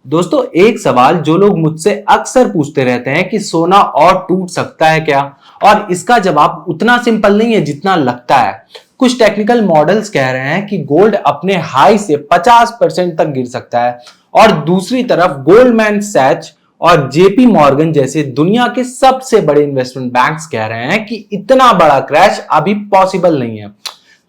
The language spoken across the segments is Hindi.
दोस्तों, एक सवाल जो लोग मुझसे अक्सर पूछते रहते हैं कि सोना और टूट सकता है क्या? और इसका जवाब उतना सिंपल नहीं है जितना लगता है। कुछ टेक्निकल मॉडल्स कह रहे हैं कि गोल्ड अपने हाई से 50% तक गिर सकता है, और दूसरी तरफ गोल्डमैन सैच और जेपी मॉर्गन जैसे दुनिया के सबसे बड़े इन्वेस्टमेंट बैंक्स कह रहे हैं कि इतना बड़ा क्रैश अभी पॉसिबल नहीं है।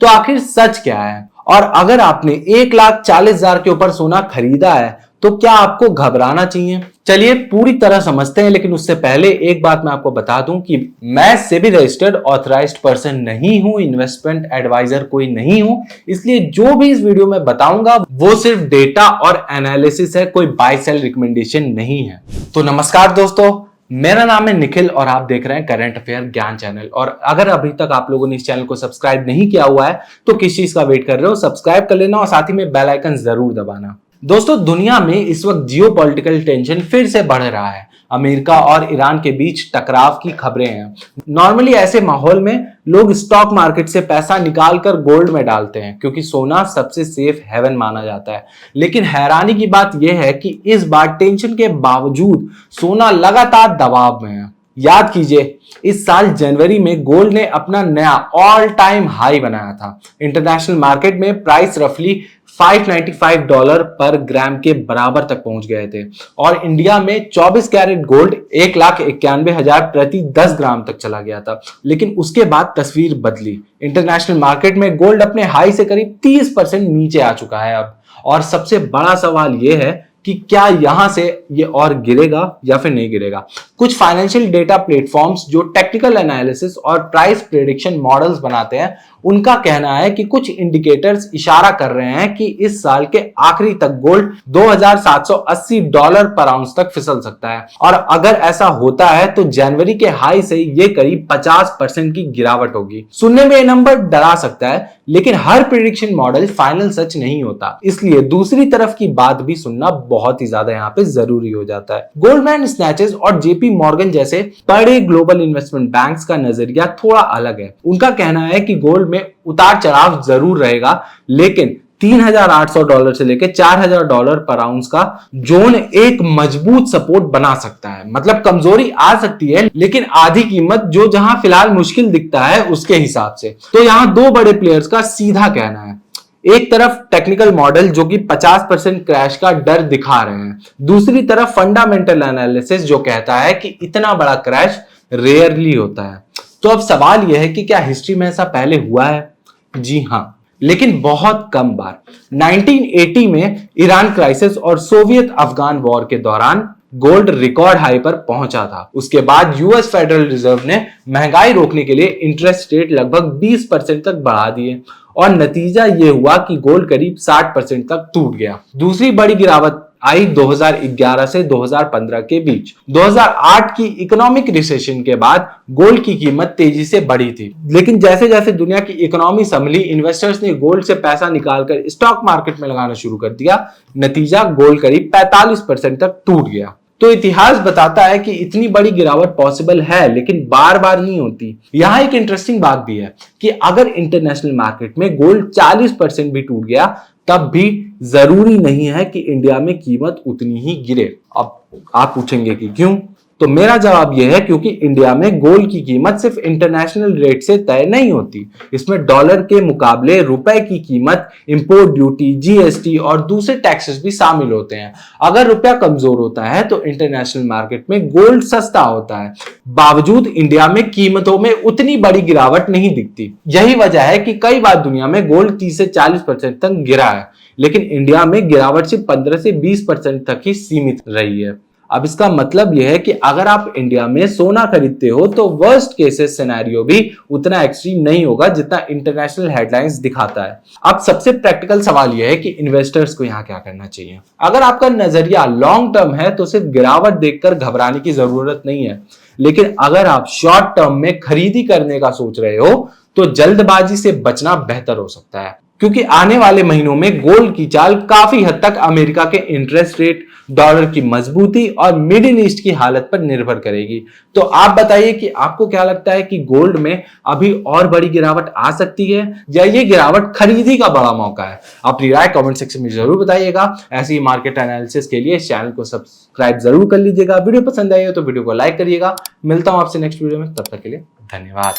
तो आखिर सच क्या है? और अगर आपने 1,40,000 के ऊपर सोना खरीदा है तो क्या आपको घबराना चाहिए? चलिए पूरी तरह समझते हैं, लेकिन उससे पहले एक बात मैं आपको बता दूं कि मैं सेबी रजिस्टर्ड ऑथराइज्ड पर्सन नहीं हूं, इन्वेस्टमेंट एडवाइजर कोई नहीं हूं। इसलिए जो भी इस वीडियो में बताऊंगा वो सिर्फ डेटा और एनालिसिस है, कोई बाय सेल रिकमेंडेशन नहीं है। तो नमस्कार दोस्तों, मेरा नाम है निखिल और आप देख रहे हैं करंट अफेयर ज्ञान चैनल। और अगर अभी तक आप लोगों ने इस चैनल को सब्सक्राइब नहीं किया हुआ है तो किस चीज का वेट कर रहे हो? सब्सक्राइब कर लेना और साथ ही में बेल आइकन जरूर दबाना। दोस्तों, दुनिया में इस वक्त जियोपॉलिटिकल टेंशन फिर से बढ़ रहा है। अमेरिका और ईरान के बीच टकराव की खबरें हैं। नॉर्मली ऐसे माहौल में लोग स्टॉक मार्केट से पैसा निकालकर गोल्ड में डालते हैं क्योंकि सोना सबसे सेफ हेवन माना जाता है। लेकिन हैरानी की बात यह है कि इस बार टेंशन के बावजूद सोना लगातार दबाव में है। याद कीजिए, इस साल जनवरी में गोल्ड ने अपना नया ऑल टाइम हाई बनाया था। इंटरनेशनल मार्केट में प्राइस रफली $595 पर ग्राम के बराबर तक पहुंच गए थे, और इंडिया में 24 कैरेट गोल्ड 1,91,000 प्रति 10 ग्राम तक चला गया था। लेकिन उसके बाद तस्वीर बदली। इंटरनेशनल मार्केट में गोल्ड अपने हाई से करीब 30% नीचे आ चुका है अब। और सबसे बड़ा सवाल यह है कि क्या यहां से ये और गिरेगा या फिर नहीं गिरेगा। कुछ फाइनेंशियल डेटा प्लेटफॉर्म्स जो टेक्निकल एनालिसिस और प्राइस प्रेडिक्शन मॉडल्स बनाते हैं, उनका कहना है कि कुछ इंडिकेटर्स इशारा कर रहे हैं कि इस साल के आखिरी तक गोल्ड $2,780 पर आउंस तक फिसल सकता है। और अगर ऐसा होता है तो जनवरी के हाई से ये करीब 50% की गिरावट होगी। सुनने में ये नंबर डरा सकता है, लेकिन हर प्रेडिक्शन मॉडल फाइनल सच नहीं होता, इसलिए दूसरी तरफ की बात भी सुनना बहुत ही ज्यादा यहाँ पे जरूरी हो जाता है। गोल्डमैन स्नैचेस और जेपी मॉर्गन जैसे बड़े ग्लोबल इन्वेस्टमेंट बैंक्स का नजरिया थोड़ा अलग है। उनका कहना है कि गोल्ड में उतार चढ़ाव जरूर रहेगा, लेकिन $3,800 से लेकर $4,000 पर आउंस का जोन एक मजबूत सपोर्ट बना सकता है। मतलब कमजोरी आ सकती है, लेकिन आधी कीमत जो जहां फिलहाल मुश्किल दिखता है उसके हिसाब से। तो यहां दो बड़े प्लेयर्स का सीधा कहना है। एक तरफ टेक्निकल मॉडल जो कि 50% क्रैश का डर दिखा रहे हैं, दूसरी तरफ फंडामेंटल एनालिसिस जो कहता है कि इतना बड़ा क्रैश रेयरली होता है। तो अब सवाल यह है कि क्या हिस्ट्री में ऐसा पहले हुआ है? जी हां, लेकिन बहुत कम बार। 1980 में ईरान क्राइसिस और सोवियत अफगान वॉर के दौरान गोल्ड रिकॉर्ड हाई पर पहुंचा था। उसके बाद यूएस फेडरल रिजर्व ने महंगाई रोकने के लिए इंटरेस्ट रेट लगभग 20% तक बढ़ा दिए, और नतीजा यह हुआ कि गोल्ड करीब 60% तक टूट गया। दूसरी बड़ी गिरावट आई 2011 से 2015 के बीच। 2008 की इकोनॉमिक रिसेशन के बाद गोल्ड की कीमत तेजी से बढ़ी थी, लेकिन जैसे जैसे दुनिया की इकोनॉमी संभली, इन्वेस्टर्स ने गोल्ड से पैसा निकालकर स्टॉक मार्केट में लगाना शुरू कर दिया। नतीजा गोल्ड करीब 45% तक टूट गया। तो इतिहास बताता है कि इतनी बड़ी गिरावट पॉसिबल है, लेकिन बार बार नहीं होती। यहां एक इंटरेस्टिंग बात भी है कि अगर इंटरनेशनल मार्केट में गोल्ड 40% भी टूट गया, तब भी जरूरी नहीं है कि इंडिया में कीमत उतनी ही गिरे। अब आप पूछेंगे कि क्यों? तो मेरा जवाब यह है क्योंकि इंडिया में गोल्ड की कीमत सिर्फ इंटरनेशनल रेट से तय नहीं होती। इसमें डॉलर के मुकाबले रुपए की कीमत, इंपोर्ट ड्यूटी, जीएसटी और दूसरे टैक्सेस भी शामिल होते हैं। अगर रुपया कमजोर होता है तो इंटरनेशनल मार्केट में गोल्ड सस्ता होता है। बावजूद इंडिया में कीमतों में उतनी बड़ी गिरावट नहीं दिखती। यही वजह है कि कई बार दुनिया में गोल्ड 30 से 40% तक गिरा है, लेकिन इंडिया में गिरावट सिर्फ 15 से 20% तक ही सीमित रही है। अब इसका मतलब यह है कि अगर आप इंडिया में सोना खरीदते हो तो वर्स्ट केसेस सिनेरियो भी उतना एक्सट्रीम नहीं होगा जितना इंटरनेशनल हेडलाइंस दिखाता है। अब सबसे प्रैक्टिकल सवाल यह है कि इन्वेस्टर्स को यहाँ क्या करना चाहिए। अगर आपका नजरिया लॉन्ग टर्म है तो सिर्फ गिरावट देखकर घबराने की जरूरत नहीं है, लेकिन अगर आप शॉर्ट टर्म में खरीदी करने का सोच रहे हो तो जल्दबाजी से बचना बेहतर हो सकता है, क्योंकि आने वाले महीनों में गोल्ड की चाल काफी हद तक अमेरिका के इंटरेस्ट रेट, डॉलर की मजबूती और मिडिल ईस्ट की हालत पर निर्भर करेगी। तो आप बताइए कि आपको क्या लगता है कि गोल्ड में अभी और बड़ी गिरावट आ सकती है या ये गिरावट खरीदी का बड़ा मौका है? अपनी राय कमेंट सेक्शन में जरूर बताइएगा। ऐसी मार्केट एनालिसिस के लिए इस चैनल को सब्सक्राइब जरूर कर लीजिएगा। वीडियो पसंद आई हो तो वीडियो को लाइक करिएगा। मिलता हूं आपसे नेक्स्ट वीडियो में, तब तक के लिए धन्यवाद।